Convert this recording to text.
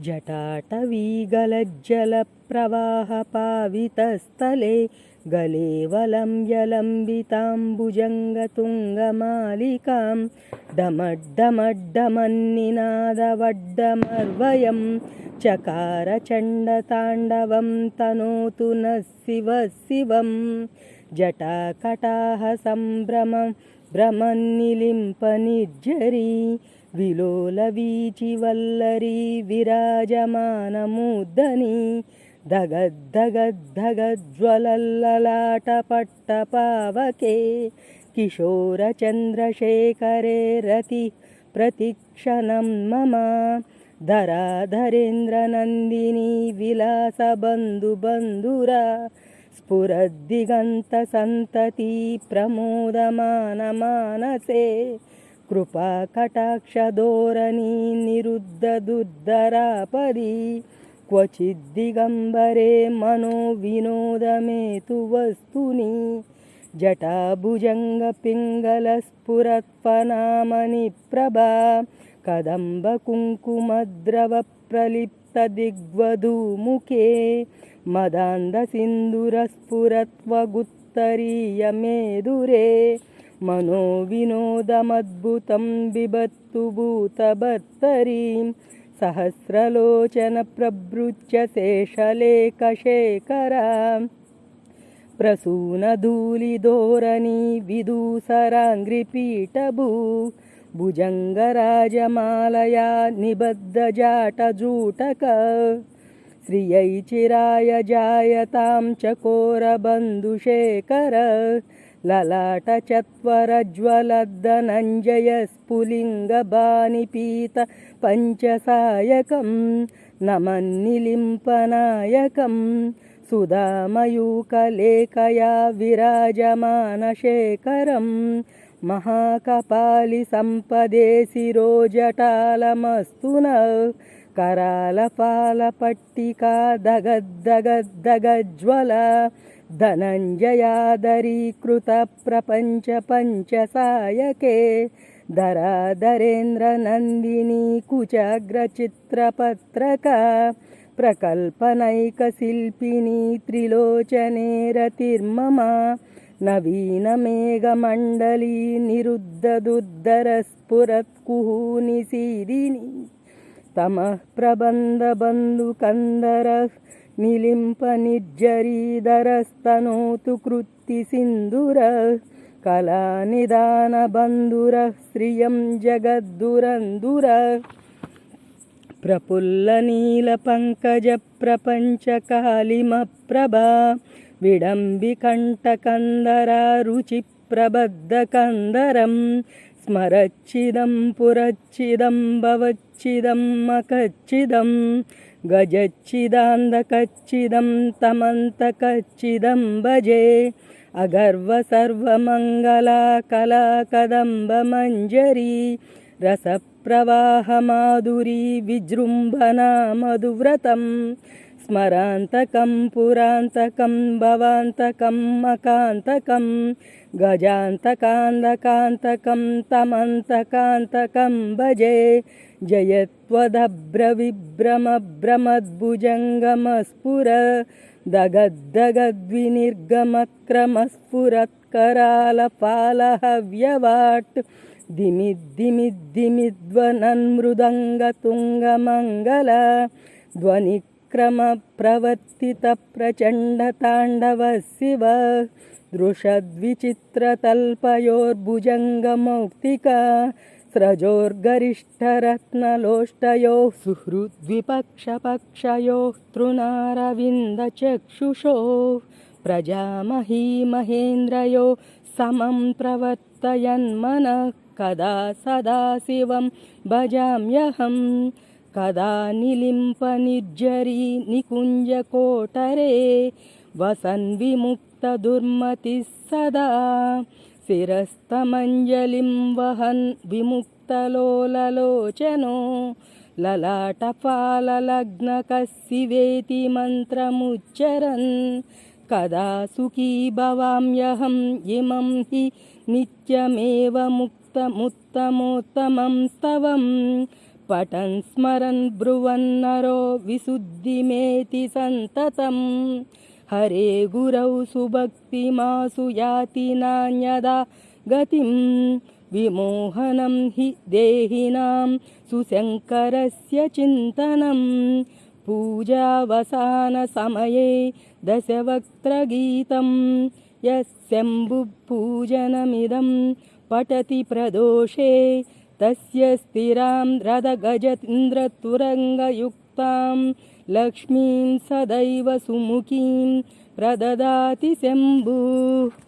जटाटवीगलज्जलप्रवाहपावितस्थले गलेवलं यलम्बिताम्बुजङ्गतुङ्गमालिकां डमड्डमड्डमन्निनादवड्डमर्वयं चकार चण्डताण्डवं तनोतु नः शिवः शिवं जटाकटाह सम्भ्रमं भ्रमन्निलिम्पनिर्झरी विलोलवीचिवल्लरी विराजमानमूर्धनि धगद्धगद्धगज्ज्वलल्ललाटपट्टपावके किशोरचन्द्रशेखरे रति प्रतिक्षणं मम धराधरेन्द्रनन्दिनी विलासबन्धुबन्धुरा स्फुरद्दिगन्तसन्तती प्रमोदमानमानसे कृपाकटाक्षधोरणी निरुद्धदुर्धरापदी क्वचिद्दिगम्बरे मनोविनोदमेतु वस्तुनि जटाभुजङ्गपिङ्गलस्फुरत्फनामणिप्रभा कदम्बकुङ्कुमद्रवप्रलिप्तदिग्वधूमुखे मदान्धसिन्दूरस्फुरत्वगुत्तरीयमेदुरे मनोविनोदमद्भुतं बिभत्तु भूतभर्तरीं सहस्रलोचनप्रभृत्य शेषलेखशेखरां प्रसूनधूलिधोरणी विदूसराङ्घ्रिपीठभू भुजङ्गराजमालया निबद्धजाटजूटक श्रियै चिराय जायतां चकोरबन्धुशेखर ललाटचत्वरज्वलद्धनञ्जयस्फुलिङ्गबाणिपीत पञ्चसायकं नमन्निलिम्पनायकं सुधामयूखलेखया विराजमानशेखरं महाकपालिसम्पदे शिरोजटालमस्तु नः करालपालपट्टिका धगद्धगद्धगज्ज्वला धनञ्जयादरीकृतप्रपञ्चपञ्चसायके धराधरेन्द्रनन्दिनी कुचाग्रचित्रपत्रका प्रकल्पनैकशिल्पिनी त्रिलोचने रतिर्मम नवीनमेघमण्डली निरुद्धदुद्धरस्फुरत्कुहूनिशीदिनी तमः प्रबन्धबन्धुकन्दरः निलिम्पनिर्झरीधरस्तनोतु कृत्तिसिन्धुरः कलानिदानबन्धुरः श्रियं जगद्धुरन्धुरः प्रफुल्लनीलपङ्कजप्रपञ्चकालिमप्रभा विडम्बिकण्ठकन्दरा रुचिप्रबद्धकन्दरं स्मरच्चिदं पुरच्चिदं भवच्चिदं मकच्चिदं गजच्चिदान्धकच्चिदं तमन्तकच्चिदं भजे अगर्वसर्वमङ्गला कला कदम्बमञ्जरी रसप्रवाहमाधुरी विजृम्भणा मधुव्रतं स्मरान्तकं पुरान्तकं भवान्तकं मकान्तकं गजान्तकान्तकान्तकं तमन्तकान्तकं भजे जयत्वदभ्रविभ्रमभ्रमद्भुजङ्गमस्फुर दगद्धगद्विनिर्गमक्रमस्फुरत्करालपालहव्यवाट् दिमिद्दिमिद्दिमिद्वनन्मृदङ्गतुङ्गमङ्गल ध्वनिक्रमप्रवर्तितप्रचण्डताण्डवः शिव दृशद्विचित्रतल्पयोर्भुजङ्गमौक्तिका स्रजोर्गरिष्ठरत्नलोष्टयोः सुहृद्विपक्षपक्षयोः तृणारविन्दचक्षुषोः प्रजामही महेन्द्रयो समं प्रवर्तयन्मनः कदा सदा शिवं भजाम्यहं कदा निलिम्पनिर्झरी निकुञ्जकोटरे वसन् विमुक्तदुर्मतिः सदा शिरस्तमञ्जलिं वहन् विमुक्तलोललोचनो ललाटफाललग्नकः शिवेति मन्त्रमुच्चरन् कदा सुखी भवाम्यहम् इमं हि नित्यमेव मुक्तमुत्तमोत्तमं स्तवम् पठन् स्मरन् ब्रुवन्नरो विशुद्धिमेति सन्ततम् हरे गुरौ सुभक्तिमासु याति नान्यदा गतिं विमोहनं हि देहिनां सुशङ्करस्य चिन्तनं पूजावसानसमये दशवक्त्रगीतं यस्यम्बुपूजनमिदं पठति प्रदोषे तस्य स्थिरां रथगजेन्द्रतुरङ्गयुक्तां लक्ष्मीं सदैव सुमुखीं प्रददाति शम्भुः।